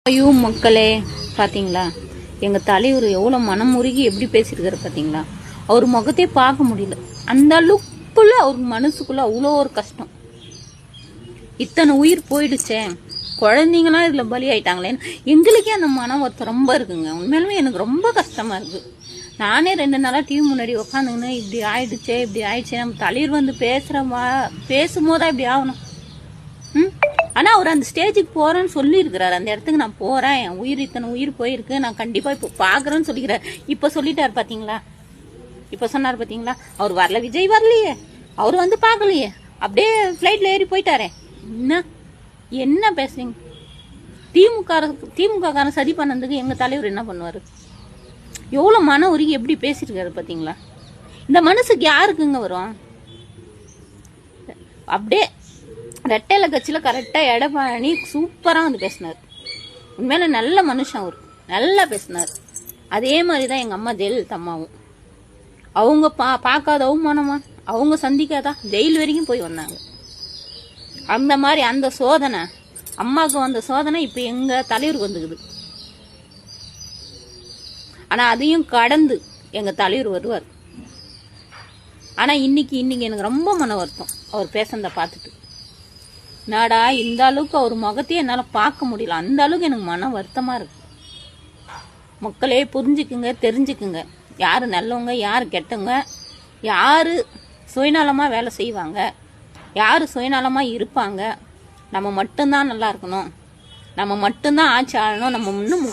ஐயோ மக்களே, பார்த்தீங்களா எங்கள் தலைவர் எவ்வளோ மனமுருகி எப்படி பேசியிருக்காரு பார்த்தீங்களா? அவர் முகத்தையே பார்க்க முடியல. அந்த அளவுக்குள்ள அவர் மனசுக்குள்ள அவ்வளோ ஒரு கஷ்டம். இத்தனை உயிர் போயிடுச்சே, குழந்தைங்களாம் இதில் பலி ஆயிட்டாங்களேன்னு எங்களுக்கே அந்த மன வருத்தம் ரொம்ப இருக்குங்க. உண்மையிலுமே எனக்கு ரொம்ப கஷ்டமாக இருக்குது. நானே 2 நாளாக டிவி முன்னாடி உட்காந்துங்கன்னு இப்படி ஆயிடுச்சே இப்படி ஆயிடுச்சே, நம்ம தலைவர் வந்து பேசும்போதா இப்படி ஆகணும். ஆனால் அவர் அந்த ஸ்டேஜுக்கு போகிறேன்னு சொல்லியிருக்கிறார். அந்த இடத்துக்கு நான் போகிறேன், என் உயிர் இத்தனை உயிர் போயிருக்கு, நான் கண்டிப்பாக இப்போ பார்க்குறேன்னு சொல்லிக்கிறார். இப்போ சொல்லிட்டார் பார்த்தீங்களா? இப்போ சொன்னார் பார்த்தீங்களா? அவர் வரல, விஜய் வரலையே, அவர் வந்து பார்க்கலையே, அப்படியே ஃப்ளைட்டில் ஏறி போயிட்டாரே. என்ன பேசுறீங்க? திமுககாரன் சதி பண்ணதுக்கு எங்கள் தலைவர் என்ன பண்ணுவார்? எவ்வளோ மன உருகி எப்படி பேசியிருக்காரு பார்த்தீங்களா? இந்த மனசுக்கு யாருக்குங்க வரும்? அப்படியே ரெட்டையில கட்சியில் கரெக்டாக எடப்பாடி சூப்பராக வந்து பேசினார். உண்மையில நல்ல மனுஷன், அவர் நல்லா பேசினார். அதே மாதிரி தான் எங்கள் அம்மா ஜெயலலிதா அம்மாவும். அவங்க பார்க்காத அவமானமா, அவங்க சந்திக்காதா ஜெயில் வரைக்கும் போய் வந்தாங்க. அந்த மாதிரி அந்த சோதனை அம்மாவுக்கு வந்த சோதனை இப்போ எங்கள் தலைவருக்கு வந்துக்குது. ஆனால் அதையும் கடந்து எங்கள் தலைவர் வருவார். ஆனால் இன்னைக்கு எனக்கு ரொம்ப மன வருத்தம் அவர் பேசுனதை பார்த்துட்டு. நாடா இந்த அளவுக்கு அவர் முகத்தையே என்னால் பார்க்க முடியல, அந்த அளவுக்கு எனக்கு மன வருத்தமாக இருக்கு. மக்களே புரிஞ்சுக்குங்க, தெரிஞ்சுக்குங்க, யார் நல்லவங்க யார் கெட்டவங்க, யார் சுயநலமாக வேலை செய்வாங்க, யார் சுயநலமாக இருப்பாங்க. நம்ம மட்டும்தான் நல்லா இருக்கணும், நம்ம மட்டும்தான் ஆட்சி ஆளணும், நம்ம இன்னும்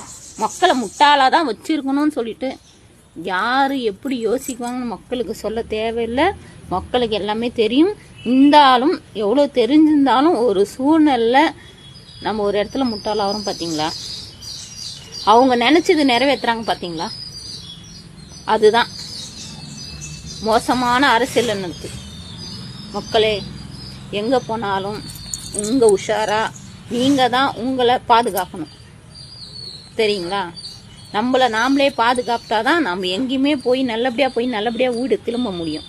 மக்களை முட்டாளாக தான் வச்சுருக்கணும்னு சொல்லிட்டு யார் எப்படி யோசிக்குவாங்கன்னு மக்களுக்கு சொல்ல தேவையில்லை. மக்களுக்கு எல்லாமே தெரியும். இருந்தாலும் எவ்வளோ தெரிஞ்சிருந்தாலும் ஒரு சூழ்நிலை நம்ம ஒரு இடத்துல முட்டாளாக வரும் பார்த்தீங்களா? அவங்க நினச்சது நிறைவேற்றுறாங்க பார்த்தீங்களா? அதுதான் மோசமான அரசியல் என்னது. மக்களே எங்கே போனாலும் உங்கள் உஷாராக நீங்கள் தான் உங்களை பாதுகாக்கணும், தெரியுங்களா? நம்மளை நாமளே பாதுகாத்தாதான் நம்ம எங்கேயுமே போய் நல்லபடியாக வீடு திரும்ப முடியும்.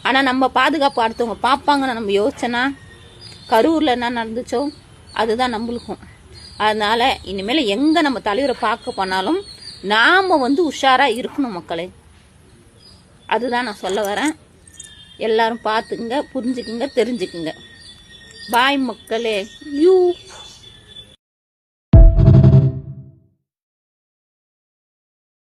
ஆனால் நம்ம பாதுகாப்பு அடுத்தவங்க பார்ப்பாங்கன்னு நம்ம யோசிச்சோன்னா கரூரில் என்ன நடந்துச்சோ அதுதான் நம்மளுக்கும். அதனால் இனிமேல் எங்கே நம்ம தலைவரை பார்க்க போனாலும் நாம் வந்து உஷாராக இருக்கணும் மக்களே. அதுதான் நான் சொல்ல வரேன். எல்லாரும் பார்த்துக்குங்க, புரிஞ்சுக்குங்க, தெரிஞ்சுக்குங்க. பாய் மக்களே. யூ